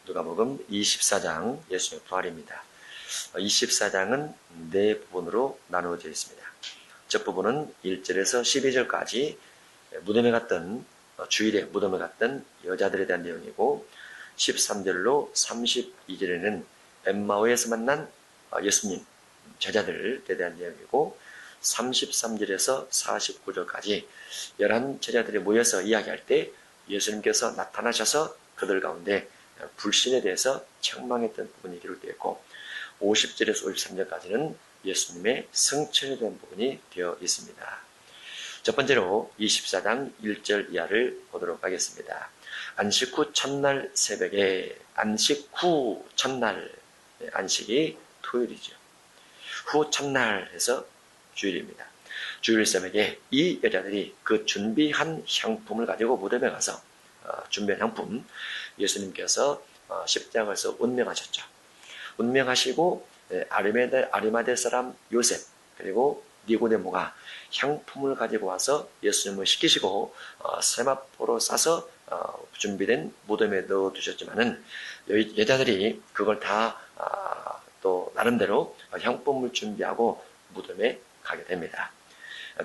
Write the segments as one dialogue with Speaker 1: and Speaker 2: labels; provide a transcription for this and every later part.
Speaker 1: 누가복음 24장 예수님의 부활입니다. 24장은 네 부분으로 나누어져 있습니다. 첫 부분은 1절에서 12절까지 무덤에 갔던 주일에 무덤에 갔던 여자들에 대한 내용이고 13절로 32절에는 엠마오에서 만난 예수님 제자들에 대한 내용이고 33절에서 49절까지 11 제자들이 모여서 이야기할 때 예수님께서 나타나셔서 그들 가운데 불신에 대해서 책망했던 부분이 기록되어 있고 50절에서 53절까지는 예수님의 승천에 대한 부분이 되어 있습니다. 첫 번째로 24장 1절 이하를 보도록 하겠습니다. 안식 후 첫날 새벽에 안식 후 첫날 안식이 토요일이죠. 후 첫날 해서 주일입니다. 주일 새벽에 이 여자들이 그 준비한 향품을 가지고 무덤에 가서 준비한 향품 예수님께서 십자가에서 운명하셨죠. 운명하시고 아리마대 사람 요셉 그리고 니고데모가 향품을 가지고 와서 예수님을 시키시고 세마포로 싸서 준비된 무덤에 넣어두셨지만은 여자들이 그걸 다 또 나름대로 향품을 준비하고 무덤에 가게 됩니다.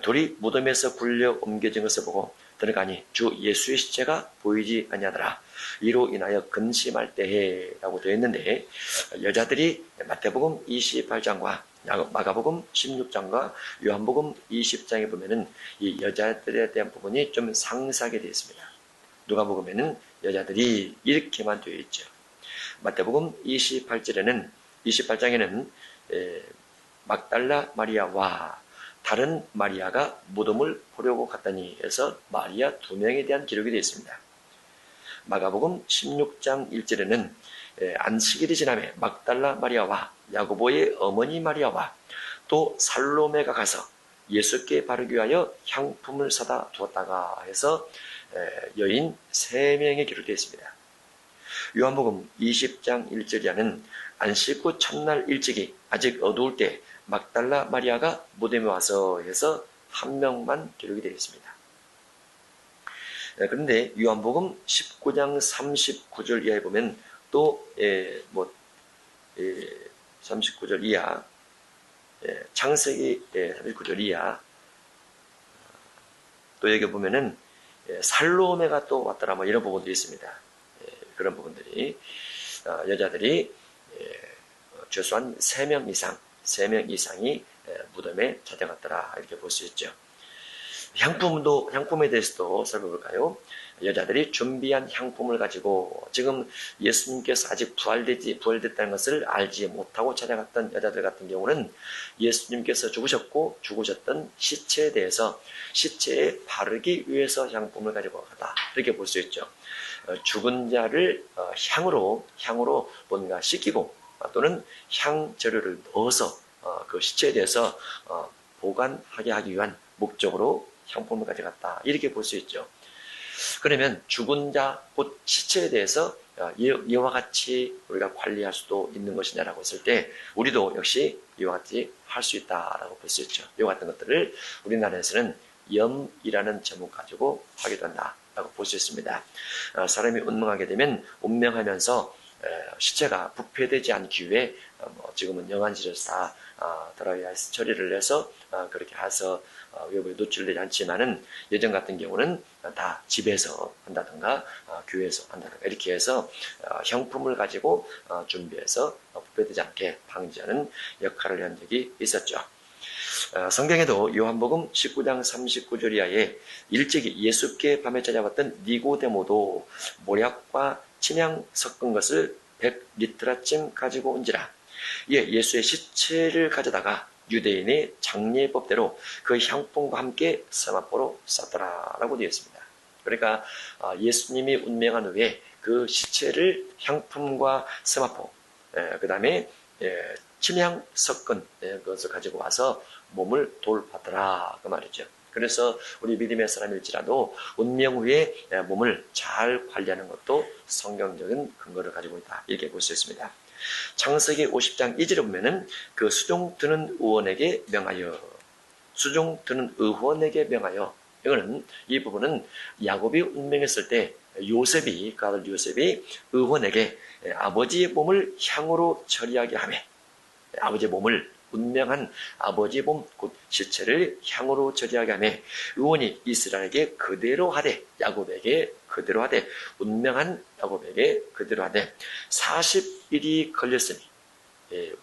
Speaker 1: 둘이 무덤에서 굴려 옮겨진 것을 보고 들어가니 주 예수의 시체가 보이지 아니하더라. 이로 인하여 근심할 때에 라고 되어 있는데 여자들이 마태복음 28장과 마가복음 16장과 요한복음 20장에 보면은 이 여자들에 대한 부분이 좀 상세하게 되어 있습니다. 누가복음에는 여자들이 이렇게만 되어 있죠. 마태복음 28장에는 막달라 마리아와 다른 마리아가 무덤을 보려고 갔더니 해서 마리아 2명에 대한 기록이 되어 있습니다. 마가복음 16장 1절에는 안식일이 지나매 막달라 마리아와 야고보의 어머니 마리아와 또 살로메가 가서 예수께 바르기 위하여 향품을 사다 두었다가 해서 여인 3명이 기록되어 있습니다. 요한복음 20장 1절에는 안식 후 첫날 일찍이 아직 어두울 때 막달라 마리아가 무덤에 와서 해서 1명만 기록이 되어 있습니다. 그런데 요한복음 19장 39절 이하에 보면 또 39절 이하 창세기 39절 이하 또 여기 보면은 살로메가 또 왔더라 뭐 이런 부분도 있습니다. 그런 부분들이 여자들이 최소한 3명 이상이 무덤에 찾아갔더라 이렇게 볼 수 있죠. 향품에 대해서도 살펴볼까요? 여자들이 준비한 향품을 가지고 지금 예수님께서 아직 부활됐다는 것을 알지 못하고 찾아갔던 여자들 같은 경우는 예수님께서 죽으셨던 시체에 대해서 시체에 바르기 위해서 향품을 가지고 갔다 이렇게 볼 수 있죠. 죽은 자를 향으로 뭔가 씻기고 또는 향재료를 넣어서 그 시체에 대해서 보관하게 하기 위한 목적으로 향품을 가져갔다 이렇게 볼 수 있죠. 그러면 죽은 자 곧 시체에 대해서 이와 같이 우리가 관리할 수도 있는 것이냐라고 했을 때 우리도 역시 이와 같이 할 수 있다라고 볼 수 있죠. 이와 같은 것들을 우리나라에서는 염이라는 제목 가지고 하기도 한다라고 볼 수 있습니다. 사람이 운명하면서 시체가 부패되지 않기 위해 지금은 영안실에서 다 드라이아이스 처리를 해서 그렇게 해서 외부에 노출되지 않지만은 예전 같은 경우는 다 집에서 한다든가 교회에서 한다든가 이렇게 해서 향품을 가지고 준비해서 부패되지 않게 방지하는 역할을 한 적이 있었죠. 성경에도 요한복음 19장 39절 이하에 일찍이 예수께 밤에 찾아왔던 니고데모도 모략과 침향 섞은 것을 100리트라쯤 가지고 온지라. 예수의 시체를 가져다가 유대인의 장례법대로 그 향품과 함께 세마포로 쌌더라라고 되어 있습니다. 그러니까 예수님이 운명한 후에 그 시체를 향품과 세마포, 그 다음에 침향 섞은 그것을 가지고 와서 몸을 돌봤더라 그 말이죠. 그래서 우리 믿음의 사람일지라도 운명 후에 몸을 잘 관리하는 것도 성경적인 근거를 가지고 있다 이렇게 볼 수 있습니다. 창세기 50장 2절에 보면은 그 수종 드는 의원에게 명하여 이거는 이 부분은 야곱이 운명했을 때 요셉이, 그 아들 요셉이 의원에게 아버지의 몸을 향으로 처리하게 하며, 아버지의 몸을, 운명한 아버지의 몸, 곧 시체를 향으로 처리하게 하며, 의원이 이스라엘에게 그대로 하되, 야곱에게 그대로 하되, 운명한 야곱에게 그대로 하되 40일이 걸렸으니,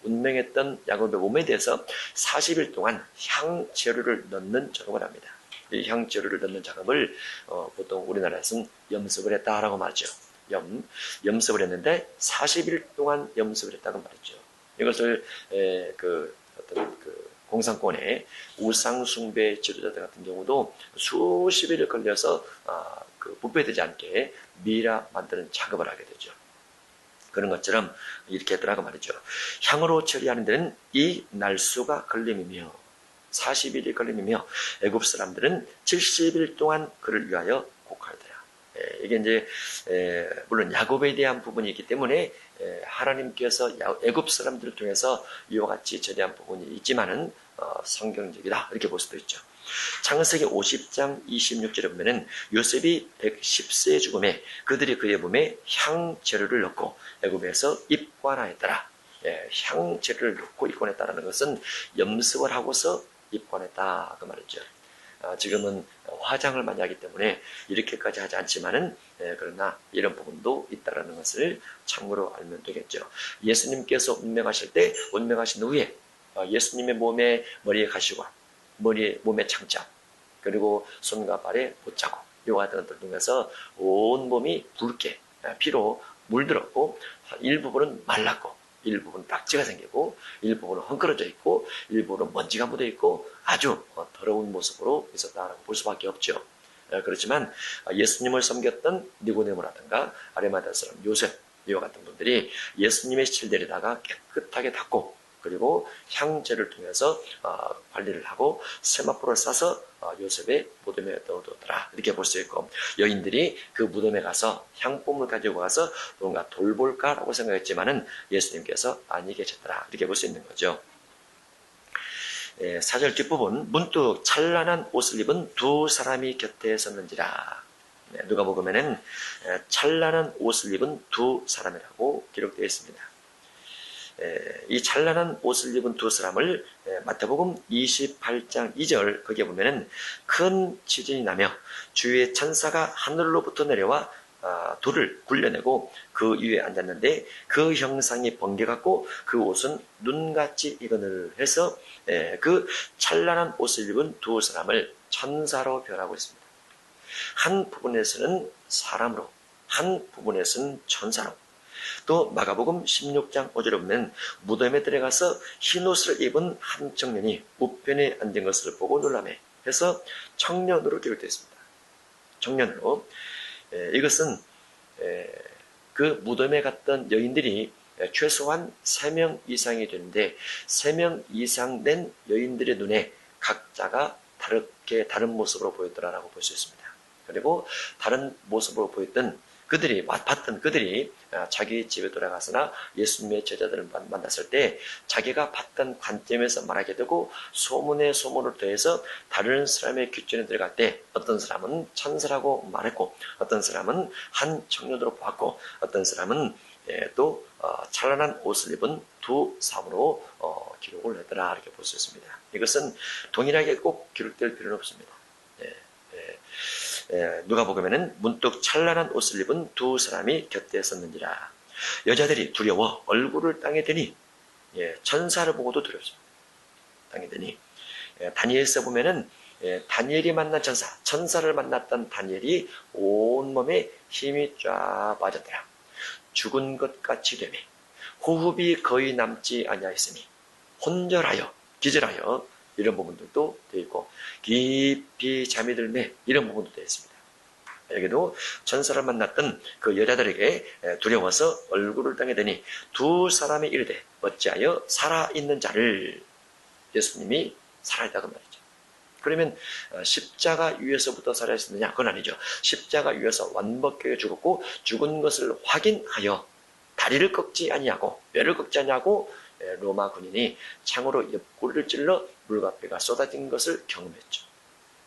Speaker 1: 운명했던 야곱의 몸에 대해서 40일 동안 향재료를 넣는 작업을 합니다. 이 향재료를 넣는 작업을 보통 우리나라에서는 염습을 했다라고 말하죠. 염습을 했는데 40일 동안 염습을 했다고 말했죠. 이것을 어떤 공산권의 우상숭배 지도자들 같은 경우도 수십 일을 걸려서 부패되지 않게 미라 만드는 작업을 하게 되죠. 그런 것처럼 이렇게 했더라고 말이죠. 향으로 처리하는 데는 이 날수가 걸림이며 40일이 걸림이며 애굽 사람들은 70일 동안 그를 위하여 곡하더라. 이게 이제 물론 야곱에 대한 부분이 있기 때문에 하나님께서 애굽 사람들을 통해서 이와 같이 처리한 부분이 있지만은 성경적이다 이렇게 볼 수도 있죠. 창세기 50장 26절에 보면은 요셉이 110세의 죽음에 그들이 그의 몸에 향재료를 넣고 애굽에서 입관하였더라. 향재료를 넣고 입관했다라는 것은 염습을 하고서 입관했다 그 말이죠. 지금은 화장을 많이 하기 때문에 이렇게까지 하지 않지만은 그러나 이런 부분도 있다라는 것을 참고로 알면 되겠죠. 예수님께서 운명하실 때 운명하신 후에 예수님의 몸에 머리에 가시과 몸에 창자 그리고 손과 발에 못자국 이와 같은 것들 통해서 온 몸이 붉게 피로 물들었고 일부분은 말랐고 일부분 딱지가 생기고 일부분은 헝클어져 있고 일부분은 먼지가 묻어 있고 아주 더러운 모습으로 있었다라고 볼 수밖에 없죠. 그렇지만 예수님을 섬겼던 니고데모라든가 아리마다 사람 요셉 이와 같은 분들이 예수님의 실내에다가 깨끗하게 닦고 그리고 향재를 통해서 관리를 하고 세마포를 싸서 요셉의 무덤에 넣어두더라 이렇게 볼 수 있고 여인들이 그 무덤에 가서 향품을 가지고 가서 뭔가 돌볼까라고 생각했지만은 예수님께서 아니 계셨더라 이렇게 볼 수 있는 거죠. 4절 뒷부분 문득 찬란한 옷을 입은 두 사람이 곁에 섰는지라. 누가복음에는 찬란한 옷을 입은 두 사람이라고 기록되어 있습니다. 이 찬란한 옷을 입은 두 사람을 마태복음 28장 2절 거기에 보면은 큰 지진이 나며 주의 천사가 하늘로부터 내려와 돌을 굴려내고 그 위에 앉았는데 그 형상이 번개같고 그 옷은 눈같이 익은을 해서 그 찬란한 옷을 입은 두 사람을 천사로 표현하고 있습니다. 한 부분에서는 사람으로 한 부분에서는 천사로 또 마가복음 16장 5절에 보면 무덤에 들어가서 흰옷을 입은 한 청년이 우편에 앉은 것을 보고 놀라매 해서 청년으로 기록되어 있습니다. 청년으로 이것은 그 무덤에 갔던 여인들이 최소한 3명 이상이 되는데 3명 이상 된 여인들의 눈에 각자가 다른 모습으로 보였더라라고 볼 수 있습니다. 그리고 다른 모습으로 보였던 그들이 자기 집에 돌아가서나 예수님의 제자들을 만났을 때 자기가 봤던 관점에서 말하게 되고 소문에 소문을 더해서 다른 사람의 귓전에 들어갈 때 어떤 사람은 천사라고 말했고 어떤 사람은 한 청년으로 보았고 어떤 사람은 또 찬란한 옷을 입은 두 사람으로 기록을 했더라 이렇게 볼 수 있습니다. 이것은 동일하게 꼭 기록될 필요는 없습니다. 누가복음에는 문득 찬란한 옷을 입은 두 사람이 곁에 섰는지라. 여자들이 두려워 얼굴을 땅에 대니 천사를 보고도 두렵습니다. 땅에 대니 다니엘서 보면은 다니엘이 만난 천사를 만났던 다니엘이 온몸에 힘이 쫙 빠졌더라. 죽은 것 같이 되매 호흡이 거의 남지 아니하였으니 혼절하여 기절하여 이런 부분들도 되어 있고 깊이 잠이 들매 이런 부분도 되어 있습니다. 여기도 천사를 만났던 그 여자들에게 두려워서 얼굴을 땅에 대니 두 사람이 이르되 어찌하여 살아있는 자를 예수님이 살아있다고 말이죠. 그러면 십자가 위에서부터 살아있느냐? 그건 아니죠. 십자가 위에서 완벽하게 죽었고 죽은 것을 확인하여 다리를 꺾지 아니하고 뼈를 꺾지 아니하고 로마 군인이 창으로 옆구리를 찔러 물과 뼈가 쏟아진 것을 경험했죠.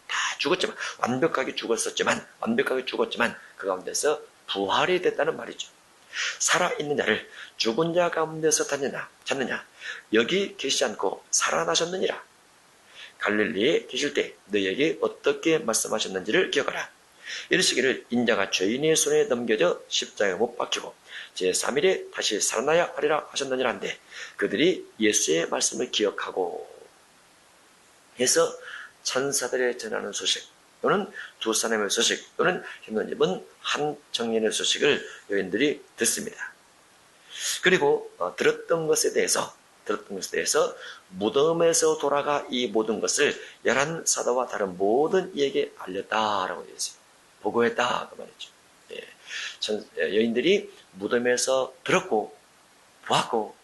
Speaker 1: 다 죽었지만, 완벽하게 죽었지만 그 가운데서 부활이 됐다는 말이죠. 살아있는 자를 죽은 자 가운데서 찾느냐? 여기 계시지 않고 살아나셨느니라. 갈릴리에 계실 때 너희에게 어떻게 말씀하셨는지를 기억하라. 이르시기를 인자가 죄인의 손에 넘겨져 십자가에 못 박히고 제3일에 다시 살아나야 하리라 하셨느니라 한데, 그들이 예수의 말씀을 기억하고 해서 천사들의 전하는 소식, 또는 두 사람의 소식, 또는 힘든 입은 한 청년의 소식을 여인들이 듣습니다. 그리고 들었던 것에 대해서 무덤에서 돌아가 이 모든 것을 11사도와 다른 모든 이에게 알렸다라고 되어 있어요. 보고했다 그 말이죠. 여인들이 무덤에서 들었고 보았고,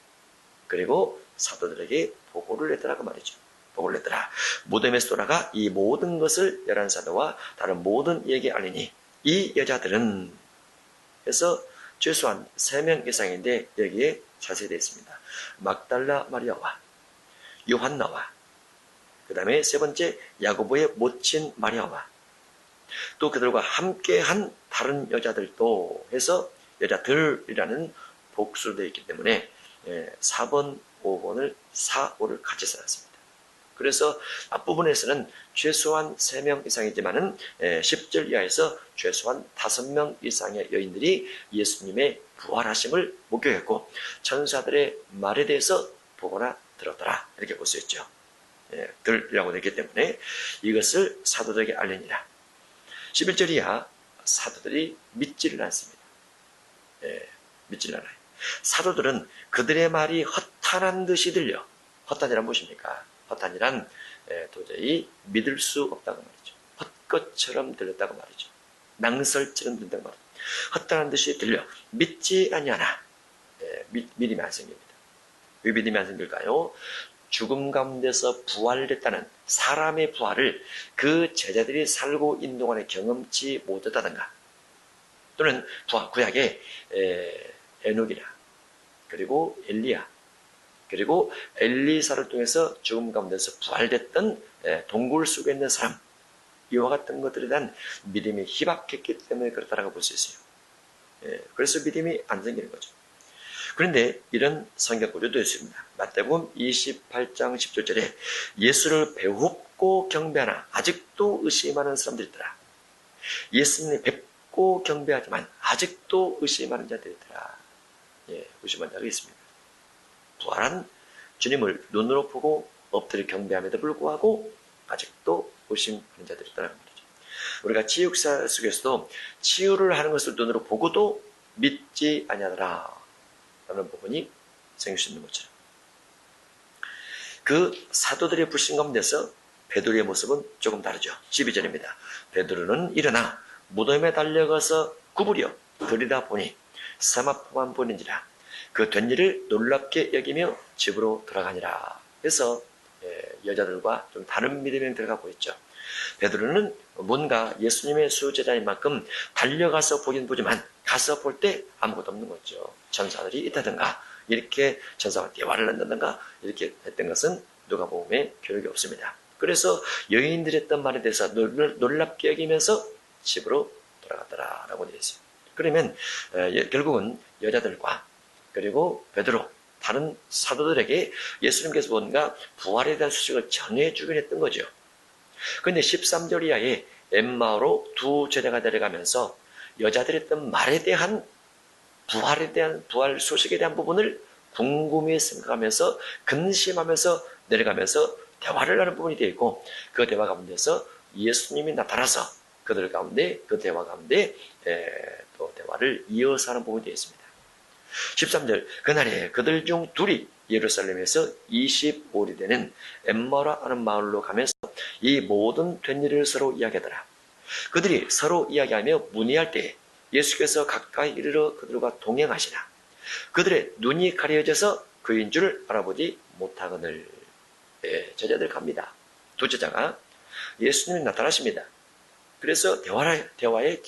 Speaker 1: 그리고 사도들에게 보고를 했더라 그 말이죠. 보고를 했더라. 무덤에서 돌아가 이 모든 것을 11사도와 다른 모든 이에게 알리니, 이 여자들은, 그래서 최소한 3명 이상인데 여기에 자세히 되어 있습니다. 막달라 마리아와 요한나와, 그 다음에 세 번째 야고보의 모친 마리아와, 또 그들과 함께한 다른 여자들도 해서 여자들이라는 복수로 되어 있기 때문에 4번, 5번을 4, 5를 같이 써놨습니다. 그래서 앞부분에서는 최소한 3명 이상이지만은 10절 이하에서 최소한 5명 이상의 여인들이 예수님의 부활하심을 목격했고 천사들의 말에 대해서 보거나 들었더라, 이렇게 볼 수 있죠. 들이라고 되기 때문에 이것을 사도들에게 알리니라. 11절 이하 사도들이 믿지를 않습니다. 믿지를 않아요. 사도들은 그들의 말이 허탄한 듯이 들려. 허탄이란 무엇입니까? 허탄이란 도저히 믿을 수 없다고 말이죠. 헛것처럼 들렸다고 말이죠. 낭설처럼 들렸다고 말이죠. 허탄한 듯이 들려 믿지 아니하나. 믿음이 안 생깁니다. 왜 믿음이 안 생길까요? 죽음 가운데서 부활했다는 사람의 부활을 그 제자들이 살고 있는 동안에 경험치 못했다든가, 또는 구약의 에녹이나, 그리고 엘리야, 그리고 엘리사를 통해서 죽음 가운데서 부활됐던 동굴 속에 있는 사람, 이와 같은 것들에 대한 믿음이 희박했기 때문에 그렇다라고 볼 수 있어요. 그래서 믿음이 안 생기는 거죠. 그런데 이런 성경 구조도 있습니다. 마태복음 28장 17절에 예수를 배웁고 경배하나 아직도 의심하는 사람들이 있더라. 예수님을 뵙고 경배하지만 아직도 의심하는 자들이 있더라. 의심하는 자가 있습니다. 부활한 주님을 눈으로 보고 엎드려 경배함에도 불구하고 아직도 의심하는 자들이 있다는 말이죠. 우리가 치유사 속에서도 치유를 하는 것을 눈으로 보고도 믿지 아니하더라 라는 부분이 생길 수 있는 것처럼, 그 사도들의 불신 가운데서 베드로의 모습은 조금 다르죠. 12절입니다. 베드로는 일어나 무덤에 달려가서 구부려 들여다보니 세마포만 보는지라 그 된 일을 놀랍게 여기며 집으로 돌아가니라. 그래서 여자들과 좀 다른 믿음이 들어가고 있죠. 베드로는 뭔가 예수님의 수제자인 만큼 달려가서 보긴 보지만 가서 볼 때 아무것도 없는 거죠. 천사들이 있다든가, 이렇게 천사와 대화를 한다든가 이렇게 했던 것은 누가복음에 기록이 없습니다. 그래서 여인들이 했던 말에 대해서 놀랍게 여기면서 집으로 돌아갔더라라고 되어 있어요. 그러면 결국은 여자들과 그리고 베드로, 다른 사도들에게 예수님께서 뭔가 부활에 대한 소식을 전해주긴 했던 거죠. 그런데 13절 이하에 엠마오로 두 제자가 내려가면서 여자들이 했던 말에 대한 부활 소식에 대한 부분을 궁금히 생각하면서 근심하면서 내려가면서 대화를 하는 부분이 되어 있고, 그 대화 가운데서 예수님이 나타나서 그들 가운데, 그 대화 가운데 또 대화를 이어서 하는 부분이 되어 있습니다. 13절, 그날에 그들 중 둘이 예루살렘에서 25일이 되는 엠마오라 하는 마을로 가면서 이 모든 된 일을 서로 이야기하더라. 그들이 서로 이야기하며 문의할 때 예수께서 가까이 이르러 그들과 동행하시나 그들의 눈이 가려져서 그인 줄 알아보지 못하거늘. 제자들 갑니다. 두 제자가 예수님이 나타나십니다. 그래서 대화에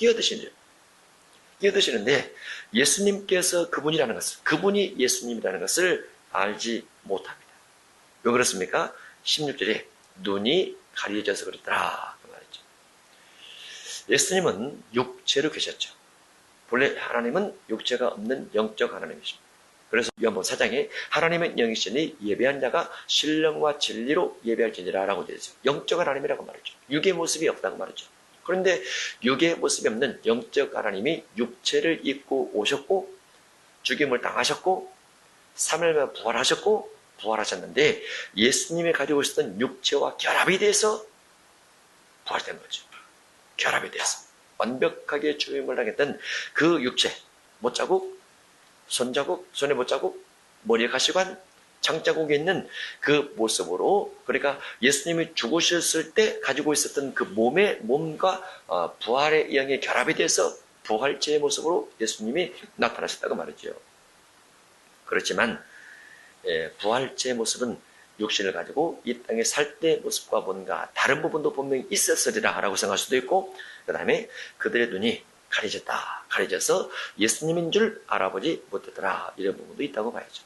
Speaker 1: 끼어드시는데 예수님께서 그분이라는 것을, 그분이 예수님이라는 것을 알지 못합니다. 왜 그렇습니까? 16절에 눈이 가려져서 그랬더라 그 말이죠. 예수님은 육체로 계셨죠. 본래 하나님은 육체가 없는 영적 하나님이십니다. 그래서 요한복음 4장에 하나님은 영이시니 예배한 자가 신령과 진리로 예배할지니라 라고 되어 있어요. 영적 하나님이라고 말이죠. 육의 모습이 없다고 말이죠. 그런데 육의 모습이 없는 영적 하나님이 육체를 입고 오셨고 죽임을 당하셨고 3일 만에 부활하셨고 부활하셨는데 예수님이 가지고 있었던 육체와 결합이 돼서 부활된 거죠. 결합이 돼서 완벽하게 죽임을 당했던 그 육체, 못자국, 손자국, 손에 못자국, 머리에 가시관, 장자국이 있는 그 모습으로, 그러니까 예수님이 죽으셨을 때 가지고 있었던 그 몸과 부활의 영의 결합이 돼서 부활체의 모습으로 예수님이 나타나셨다고 말이죠. 그렇지만 부활체의 모습은 육신을 가지고 이 땅에 살 때 모습과 뭔가 다른 부분도 분명히 있었으리라 라고 생각할 수도 있고, 그 다음에 그들의 눈이 가려져서 예수님인 줄 알아보지 못하더라, 이런 부분도 있다고 봐야죠.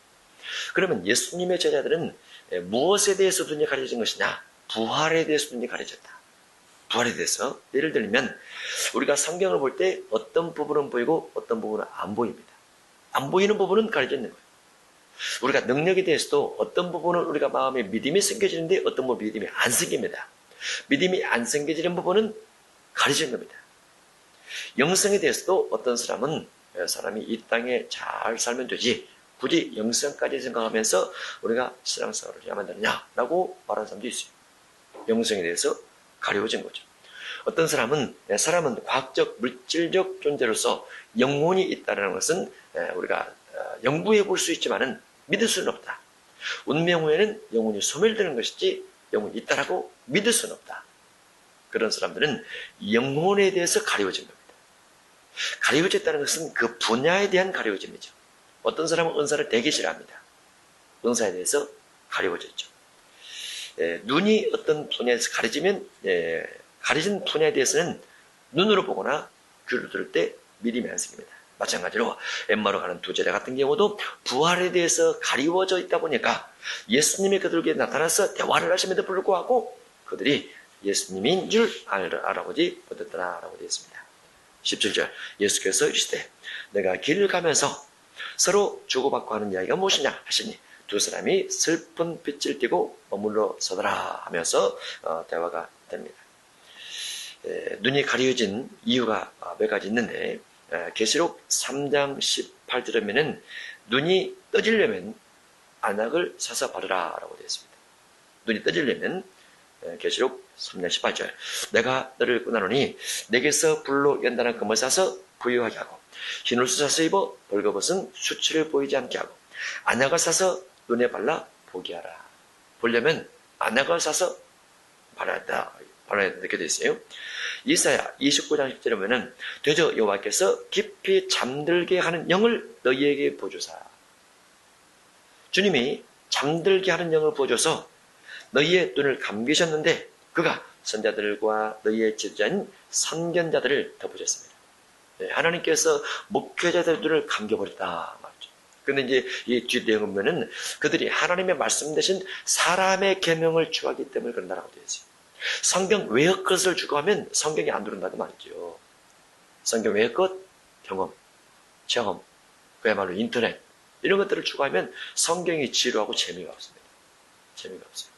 Speaker 1: 그러면 예수님의 제자들은 무엇에 대해서 눈이 가려진 것이냐? 부활에 대해서 눈이 가려졌다. 부활에 대해서, 예를 들면 우리가 성경을 볼 때 어떤 부분은 보이고 어떤 부분은 안 보입니다. 안 보이는 부분은 가려져 있는 거예요. 우리가 능력에 대해서도 어떤 부분은 우리가 마음에 믿음이 생겨지는데 어떤 부분은 믿음이 안 생깁니다. 믿음이 안 생겨지는 부분은 가려진 겁니다. 영성에 대해서도 어떤 사람이 이 땅에 잘 살면 되지 굳이 영성까지 생각하면서 우리가 신앙생활을 해야만 되느냐라고 말하는 사람도 있어요. 영성에 대해서 가려워진 거죠. 어떤 사람은 과학적 물질적 존재로서 영혼이 있다는 것은 우리가 연구해 볼 수 있지만은 믿을 수는 없다. 운명 후에는 영혼이 소멸되는 것이지 영혼이 있다라고 믿을 수는 없다. 그런 사람들은 영혼에 대해서 가려워진 겁니다. 가려워졌다는 것은 그 분야에 대한 가려워짐이죠. 어떤 사람은 은사를 되게 싫어합니다. 은사에 대해서 가려워졌죠. 눈이 어떤 분야에서 가려지면 가려진 분야에 대해서는 눈으로 보거나 귀로 들을 때 믿음이 안 생깁니다. 마찬가지로 엠마로 가는 두 제자 같은 경우도 부활에 대해서 가리워져 있다 보니까 예수님이 그들에게 나타나서 대화를 하심에도 불구하고 그들이 예수님인 줄 알아보지 못했더라라고 되어 있습니다. 17절 예수께서 이르시되 내가 길을 가면서 서로 주고받고 하는 이야기가 무엇이냐 하시니 두 사람이 슬픈 빛을 띠고 머물러 서더라 하면서 대화가 됩니다. 눈이 가려진 이유가 몇 가지 있는데 계시록 3장 18절에 보면 눈이 떠지려면 안약을 사서 바르라 라고 되어 있습니다. 눈이 떠지려면 계시록 3장 18절 내가 너를 꾸나노니 내게서 불로 연단한 금을 사서 부유하게 하고 흰 옷을 사서 입어 벌거벗은 수치를 보이지 않게 하고 안약을 사서 눈에 발라 보게 하라. 보려면 안약을 사서 발라야 이렇게 되어 있어요. 이사야 29장 10절에 보면 되저 여호와께서 깊이 잠들게 하는 영을 너희에게 부어주사. 주님이 잠들게 하는 영을 부어줘서 너희의 눈을 감기셨는데 그가 선자들과 너희의 지도자인 선견자들을 덮으셨습니다. 하나님께서 목회자들의 눈을 감겨버렸다 말이죠. 근데 이제 이 뒷내용을 보면은 그들이 하나님의 말씀 대신 사람의 계명을 취하기 때문에 그런다라고 되어 있어요. 성경 외의 것을 추구하면 성경이 안 들어온다고 말이죠. 성경 외의 것, 경험, 그야말로 인터넷 이런 것들을 추구하면 성경이 지루하고 재미가 없습니다. 재미가 없어요.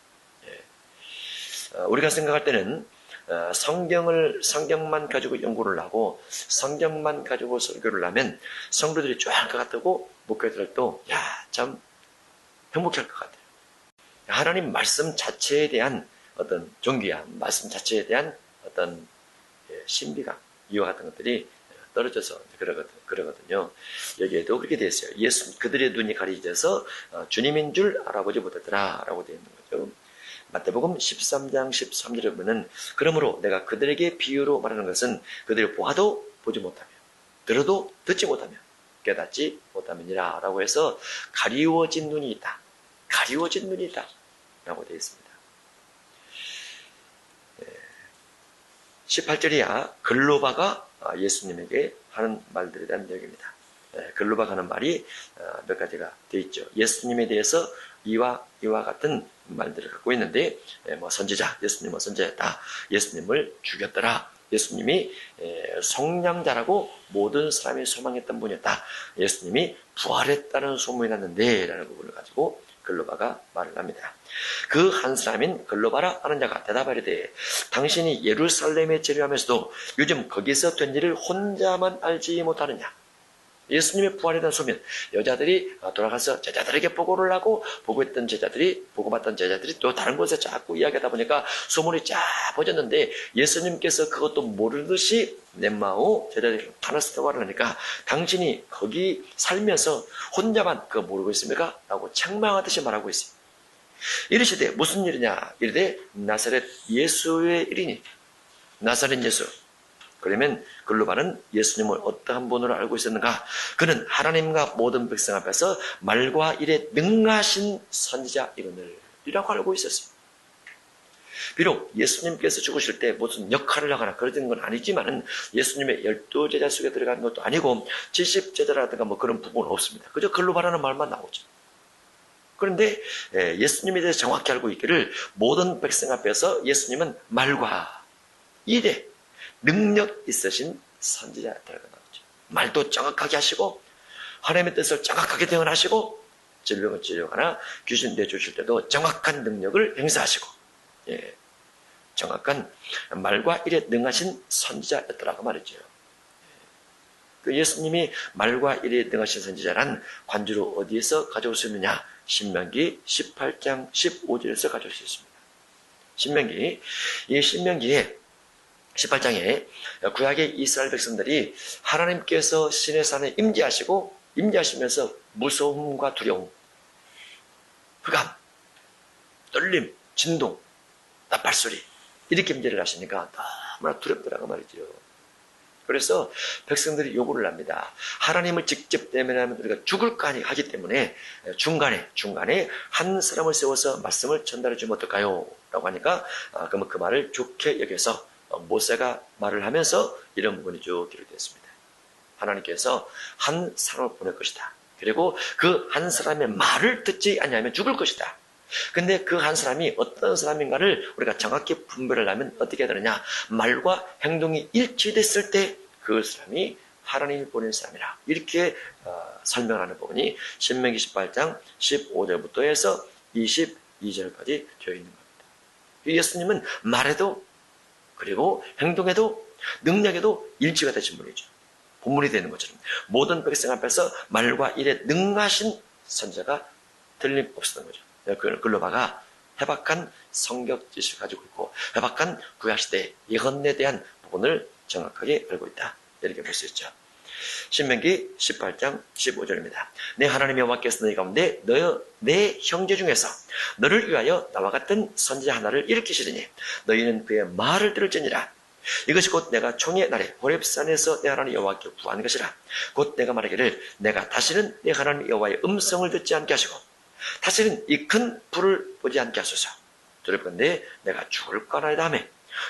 Speaker 1: 우리가 생각할 때는 성경만 가지고 연구를 하고 성경만 가지고 설교를 하면 성도들이 좋아할 것 같고 목회자들도 참 행복할 것 같아요. 하나님 말씀 자체에 대한 어떤 존귀함, 말씀 자체에 대한 어떤 신비감, 이와 같은 것들이 떨어져서 그러거든요. 여기에도 그렇게 되어 있어요. 그들의 눈이 가려져서 주님인 줄 알아보지 못했더라 라고 되어 있는 거죠. 마태복음 13장 13절에 보면 그러므로 내가 그들에게 비유로 말하는 것은 그들을 보아도 보지 못하며 들어도 듣지 못하며 깨닫지 못함이니라 라고 해서 가리워진 눈이 있다. 가리워진 눈이 있다 라고 되어 있습니다. 18절이야 글로바가 예수님에게 하는 말들에 대한 내용입니다. 글로바가 하는 말이 몇 가지가 되어 있죠. 예수님에 대해서 이와 같은 말들을 갖고 있는데, 선지자, 예수님은 선지자였다. 예수님을 죽였더라. 예수님이 속량자라고 모든 사람이 소망했던 분이었다. 예수님이 부활했다는 소문이 났는데 라는 부분을 가지고 글로바가 말을 합니다. 그 한 사람인 글로바라 하는 자가 대답하리되 당신이 예루살렘에 체류하면서도 요즘 거기서 된 일을 혼자만 알지 못하느냐. 예수님의 부활에 대한 소문, 여자들이 돌아가서 제자들에게 보고를 하고 보고받던 제자들이 또 다른 곳에 자꾸 이야기하다 보니까 소문이 쫙 퍼졌는데 예수님께서 그것도 모르듯이 넷마오 제자들이 타나스다고 하니까 당신이 거기 살면서 혼자만 그거 모르고 있습니까? 라고 책망하듯이 말하고 있어요. 이르시되 무슨 일이냐? 이르되 나사렛 예수의 일이니. 나사렛 예수. 그러면 글로바는 예수님을 어떠한 분으로 알고 있었는가? 그는 하나님과 모든 백성 앞에서 말과 일에 능하신 선지자이거늘이라고 알고 있었어요. 비록 예수님께서 죽으실 때 무슨 역할을 하거나 그러던 건 아니지만은 예수님의 12제자 속에 들어가는 것도 아니고 70제자라든가 뭐 그런 부분은 없습니다. 그저 글로바라는 말만 나오죠. 그런데 예수님에 대해서 정확히 알고 있기를 모든 백성 앞에서 예수님은 말과 일에 능력 있으신 선지자라고 나오죠. 말도 정확하게 하시고 하나님의 뜻을 정확하게 대언하시고 질병을 치료하거나 귀신 내주실 때도 정확한 능력을 행사하시고 정확한 말과 일에 능하신 선지자였더라고 말이죠. 그 예수님이 말과 일에 능하신 선지자란 관주로 어디에서 가져올 수 있느냐? 신명기 18장 15절에서 가져올 수 있습니다. 신명기에 18장에 구약의 이스라엘 백성들이 하나님께서 신의 산에 임재하시면서 무서움과 두려움, 흑암, 떨림, 진동, 나팔소리 이렇게 임재를 하시니까 너무나 두렵더라고 말이죠. 그래서 백성들이 요구를 합니다. 하나님을 직접 대면하면 우리가 죽을까 하기 때문에 중간에 한 사람을 세워서 말씀을 전달해 주면 어떨까요? 라고 하니까 그러면 그 말을 좋게 여겨서 모세가 말을 하면서 이런 부분이 쭉 기록되었습니다. 하나님께서 한 사람을 보낼 것이다. 그리고 그 한 사람의 말을 듣지 않으면 죽을 것이다. 근데 그 한 사람이 어떤 사람인가를 우리가 정확히 분별을 하면 어떻게 해야 되느냐? 말과 행동이 일치됐을 때 그 사람이 하나님이 보낸 사람이라. 이렇게 설명하는 부분이 신명기 18장 15절부터 해서 22절까지 되어 있는 겁니다. 예수님은 말에도 그리고 행동에도 능력에도 일치가 되신 분이죠. 본문이 되는 것처럼 모든 백성 앞에서 말과 일에 능하신 선지자가 틀림없었던 거죠. 글로바가 해박한 성격 지식을 가지고 있고 해박한 구약시대의 예언에 대한 부분을 정확하게 알고 있다. 이렇게 볼 수 있죠. 신명기 18장 15절입니다. 내 하나님 여호와께서 너희 가운데 내 형제 중에서 너를 위하여 나와 같은 선지자 하나를 일으키시리니 너희는 그의 말을 들을지니라. 이것이 곧 내가 총의 날에 호렙산에서 내 하나님 여호와께 구한 것이라. 곧 내가 말하기를 내가 다시는 내 하나님 여호와의 음성을 듣지 않게 하시고 다시는 이 큰 불을 보지 않게 하소서. 두렵건대 내가 죽을 거나이다 하며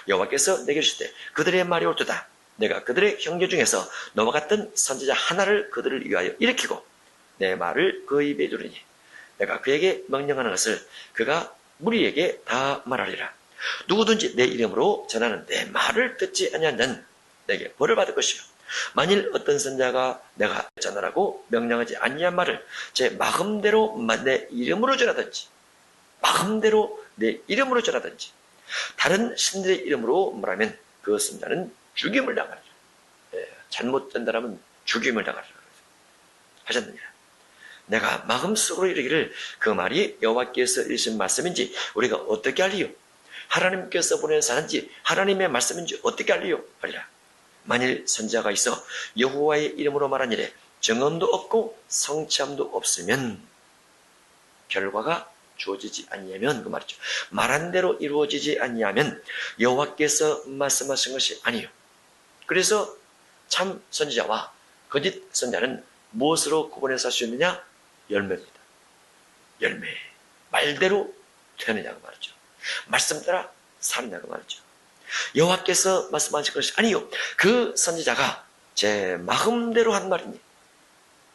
Speaker 1: 여호와께서 내게 주시되 그들의 말이 옳도다. 내가 그들의 형제 중에서 너와 같은 선지자 하나를 그들을 위하여 일으키고 내 말을 그 입에 두르니 내가 그에게 명령하는 것을 그가 무리에게 다 말하리라. 누구든지 내 이름으로 전하는 내 말을 듣지 아니하는 내게 벌을 받을 것이요 만일 어떤 선자가 내가 전하라고 명령하지 아니한 말을 제 마음대로 내 이름으로 전하든지 다른 신들의 이름으로 말하면 그 선자는 죽임을 당하리라. 잘못 전달하면 죽임을 당하리라 하셨느니라. 내가 마음속으로 이르기를 그 말이 여호와께서 이르신 말씀인지 우리가 어떻게 알리요? 하나님께서 보낸 사람인지 하나님의 말씀인지 어떻게 알리요? 하리라. 만일 선지자가 있어 여호와의 이름으로 말한 일에 정언도 없고 성취함도 없으면 결과가 주어지지 아니하면 그 말이죠. 말한 대로 이루어지지 아니하면 여호와께서 말씀하신 것이 아니요. 그래서 참 선지자와 거짓 선지자는 무엇으로 구분해서 할 수 있느냐? 열매입니다. 열매. 말대로 되느냐고 말이죠. 말씀 따라 사느냐고 말이죠. 여호와께서 말씀하신 것이 아니요. 그 선지자가 제 마음대로 한 말이니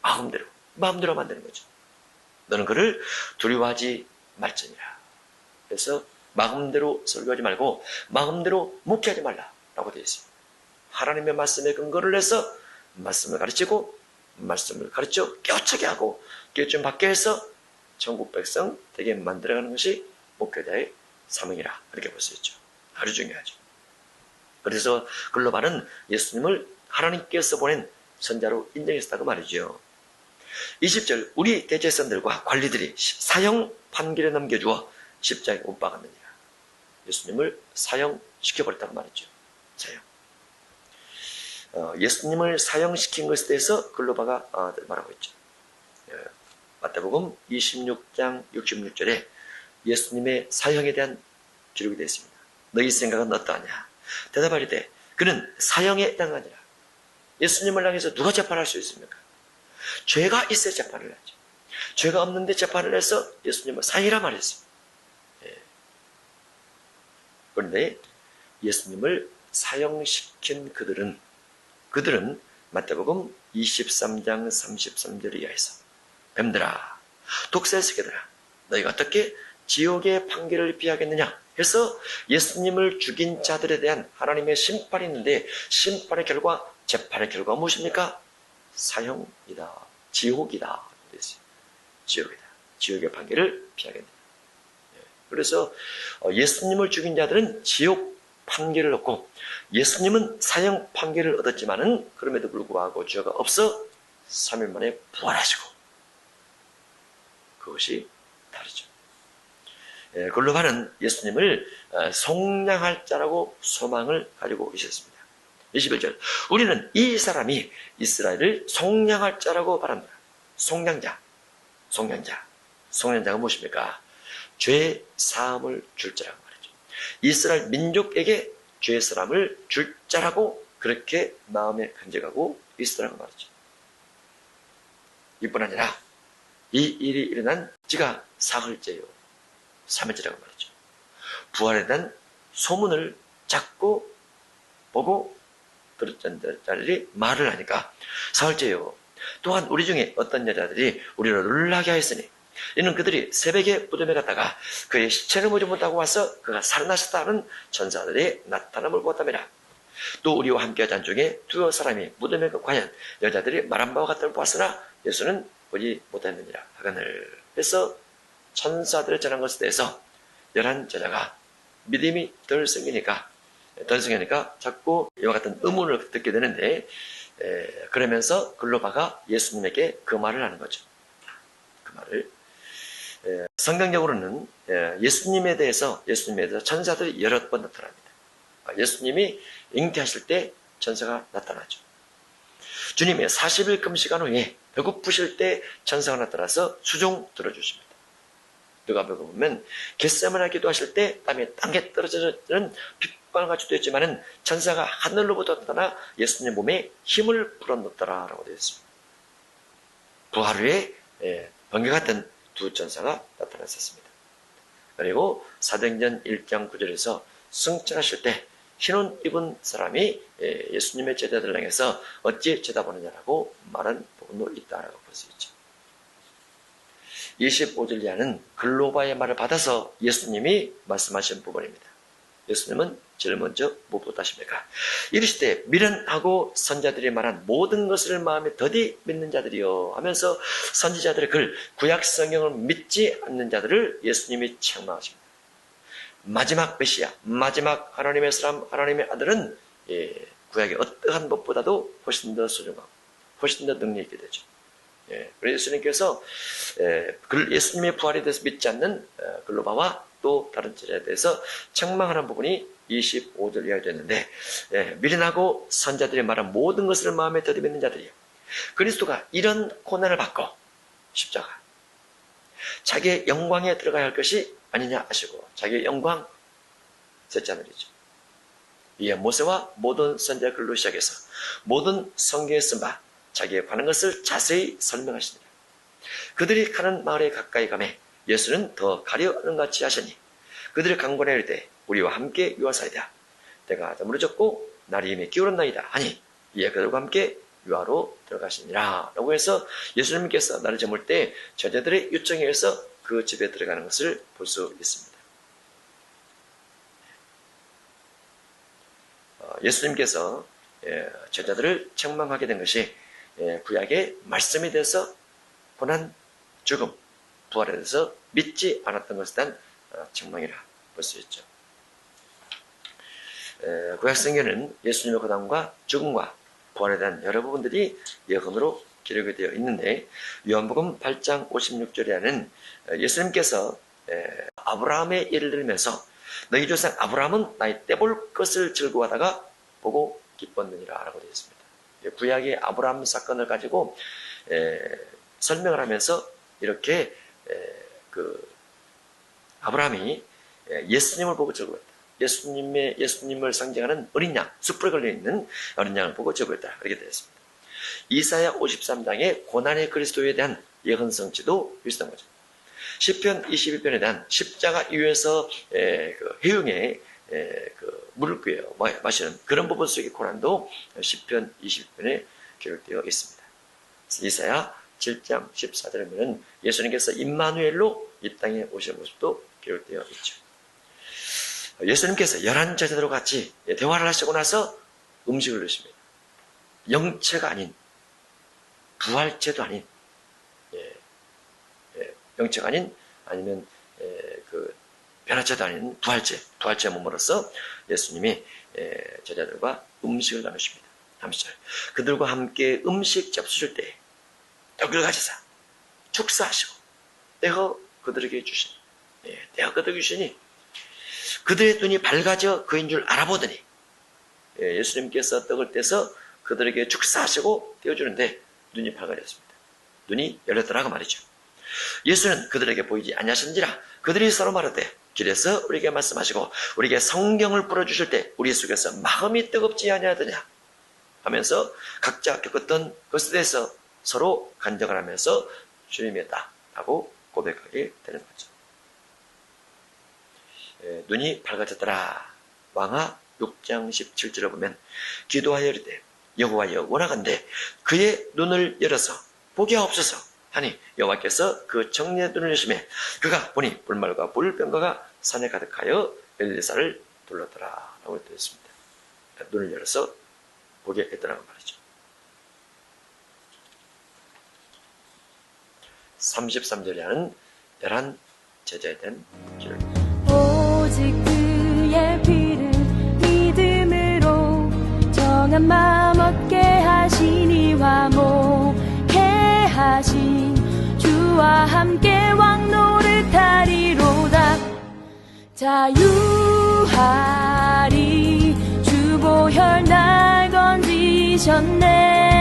Speaker 1: 마음대로 만드는 거죠. 너는 그를 두려워하지 말지니라. 그래서 마음대로 설교하지 말고 마음대로 묵혀하지 말라라고 되어 있습니다. 하나님의 말씀에 근거를 해서 말씀을 가르치고 말씀을 가르쳐 깨우치게 하고 깨우침 받게 해서 천국 백성 되게 만들어가는 것이 목회자의 사명이라 그렇게 볼 수 있죠. 아주 중요하죠. 그래서 글로바는 예수님을 하나님께서 보낸 선자로 인정했다고 말이죠. 20절 우리 대제사장들과 관리들이 사형 판결에 넘겨주어 십자가에 못 박았느니라. 예수님을 사형시켜버렸다고 말했죠. 사형. 예수님을 사형시킨 것에 대해서 글로바가 말하고 있죠. 마태복음 26장 66절에 예수님의 사형에 대한 기록이 되어 있습니다. 너희 생각은 어떠하냐? 대답하리되 그는 사형에 해당하니라. 예수님을 향해서 누가 재판할 수 있습니까? 죄가 있어야 재판을 하죠. 죄가 없는데 재판을 해서 예수님을 사형이라 말했습니다. 그런데 예수님을 사형시킨 그들은 마태복음 23장 33절 이하에서 뱀들아 독사의 새끼들아 너희가 어떻게 지옥의 판결을 피하겠느냐 해서 예수님을 죽인 자들에 대한 하나님의 심판이 있는데 심판의 결과 재판의 결과가 무엇입니까? 사형이다. 지옥이다. 지옥이다. 지옥의 판결을 피하겠느냐. 그래서 예수님을 죽인 자들은 지옥 판결을 얻고 예수님은 사형 판결을 얻었지만은 그럼에도 불구하고 죄가 없어 3일 만에 부활하시고 그것이 다르죠. 글로바는 예수님을 속량할 자라고 소망을 가지고 있었습니다. 21절 우리는 이 사람이 이스라엘을 속량할 자라고 바란다. 속량자가 무엇입니까? 죄 사함을 줄 자라고 말이죠. 이스라엘 민족에게 죄 사함을 줄 자라고 그렇게 마음에 간직하고 있으라고 말이죠. 이뿐 아니라 이 일이 일어난 지가 사흘째요. 3일째라고 말이죠. 부활에 대한 소문을 자꾸 보고 들었던 자들이 말을 하니까 사흘째요. 또한 우리 중에 어떤 여자들이 우리를 놀라게 하였으니 이는 그들이 새벽에 무덤에 갔다가 그의 시체를 보지 못하고 와서 그가 살아나셨다는 전사들의 나타남을 보았다며 또 우리와 함께 하던 중에 두어 사람이 무덤에 과연 여자들이 말한 바와 같음을 보았으나 예수는 보지 못했느니라 하거늘. 그래서 천사들의 전한 것에 대해서 11제자가 믿음이 덜 생기니까 자꾸 이와 같은 의문을 듣게 되는데 그러면서 글로바가 예수님에게 그 말을 하는 거죠. 그 말을 성경적으로는 예수님에 대해서 천사들이 여러 번 나타납니다. 예수님이 잉태하실 때 천사가 나타나죠. 주님의 40일 금식한 후에 배고프실 때 천사가 나타나서 수종 들어주십니다. 누가복음 보면 겟세마네 기도하실 때 땀에 땅에 떨어지는 빗방울같이 되었지만은 천사가 하늘로부터 나타나 예수님 몸에 힘을 불어넣더라라고 되어 있습니다. 부활 후에 번개 같은 두 천사가 나타났었습니다. 그리고 사도행전 1장 9절에서 승천하실 때 흰옷 입은 사람이 예수님의 제자들을 향해서 어찌 쳐다보느냐라고 말한 부분도 있다라고 볼 수 있죠. 25절 이하는 글로바의 말을 받아서 예수님이 말씀하신 부분입니다. 예수님은 제일 먼저 무엇부터 하십니까? 이르시되 미련하고 선자들이 말한 모든 것을 마음에 더디 믿는 자들이요 하면서 선지자들의 글 구약 성경을 믿지 않는 자들을 예수님이 책망하십니다. 마지막 메시아, 마지막 하나님의 사람, 하나님의 아들은 구약의 어떠한 법보다도 훨씬 더 소중하고 훨씬 더 능력 있게 되죠. 그래서 예수님께서 예수님의 부활에 대해서 믿지 않는 글로바와 또 다른 제자에 대해서 책망하는 부분이 25절 이하에 됐는데 미련하고 선자들이 말한 모든 것을 마음에 더디 믿는 자들이요. 그리스도가 이런 고난을 받고 십자가 자기의 영광에 들어가야 할 것이 아니냐 하시고 자기의 영광 셋째 하늘이죠. 이에 모세와 모든 선자 글로 시작해서 모든 성경에 쓴 바 자기에 관한 것을 자세히 설명하시니라. 그들이 가는 마을에 가까이 가매 예수는 더 가려는 같이 하시니 그들을 강권하여 이르되 우리와 함께 유하사이다. 때가 저물어졌고 날이 이미 기울었나이다 하니 이에 그들과 함께 유하로 들어가시니라 라고 해서 예수님께서 날을 저물 때 제자들의 요청에 의해서 그 집에 들어가는 것을 볼 수 있습니다. 예수님께서 제자들을 책망하게 된 것이 구약의 말씀에 대해서 고난, 죽음, 부활에 대해서 믿지 않았던 것에 대한 책망이라 볼 수 있죠. 구약성경에는 예수님의 고난과 죽음과 부활에 대한 여러 부분들이 예언으로 기록이 되어 있는데, 요한복음 8장 56절에는 예수님께서 아브라함의 예를 들면서 너희 조상 아브라함은 나의 떼볼 것을 즐거워하다가 보고 기뻤느니라 라고 되어 있습니다. 구약의 아브라함 사건을 가지고 설명을 하면서 이렇게 아브라함이 예수님을 보고 즐거웠다. 예수님을 상징하는 어린 양, 숯불에 걸려있는 어린 양을 보고 즐거웠다. 그렇게 되어 있습니다. 이사야 53장의 고난의 그리스도에 대한 예언 성취도 비슷한 거죠. 시편 21편에 대한 십자가 위에서 해흉에 물을 꿰어 마시는 그런 부분 속의 고난도 시편 21편에 기록되어 있습니다. 이사야 7장 14절에 보면 예수님께서 임마누엘로 이 땅에 오신 모습도 기록되어 있죠. 예수님께서 11 제자들과 같이 대화를 하시고 나서 음식을 드십니다. 영체가 아닌, 부활체도 아닌, 영체가 아닌, 아니면 변화체도 아닌 부활체 몸으로서 예수님이 제자들과 음식을 나누십니다. 30절. 그들과 함께 음식 잡수실 때 떡을 가지사 축사하시고 떼어 그들에게 주시니, 떼어 그들에게 주시니 그들의 눈이 밝아져 그인 줄 알아보더니, 예수님께서 떡을 떼서 그들에게 축사하시고 떼어주는데 눈이 밝아졌습니다. 눈이 열렸더라고 말이죠. 예수는 그들에게 보이지 아니하신지라 그들이 서로 말하되 길에서 우리에게 말씀하시고 우리에게 성경을 풀어주실 때 우리 속에서 마음이 뜨겁지 아니하더냐 하면서 각자 겪었던 것에 대해서 서로 간증을 하면서 주님이다 라고 고백하게 되는 거죠. 눈이 밝아졌더라. 왕하 6장 17절에 보면 기도하여 이르되 여호와여 원하건대 그의 눈을 열어서 보게 하옵소서 하니 여호와께서 그 청년의 눈을 여시매 그가 보니 불말과 불병거가 산에 가득하여 엘리사를 불렀더라 라고 되어 있습니다. 눈을 열어서 보게 했더라고 말이죠. 33절에 하는 11 제자에 대한 기록입니다.
Speaker 2: 오직 그의 피를 믿음으로 정한 마음 얻게 하시니 화목해 하신 주와 함께 왕노릇하리로다. 자유하리 주 보혈 날 건지셨네.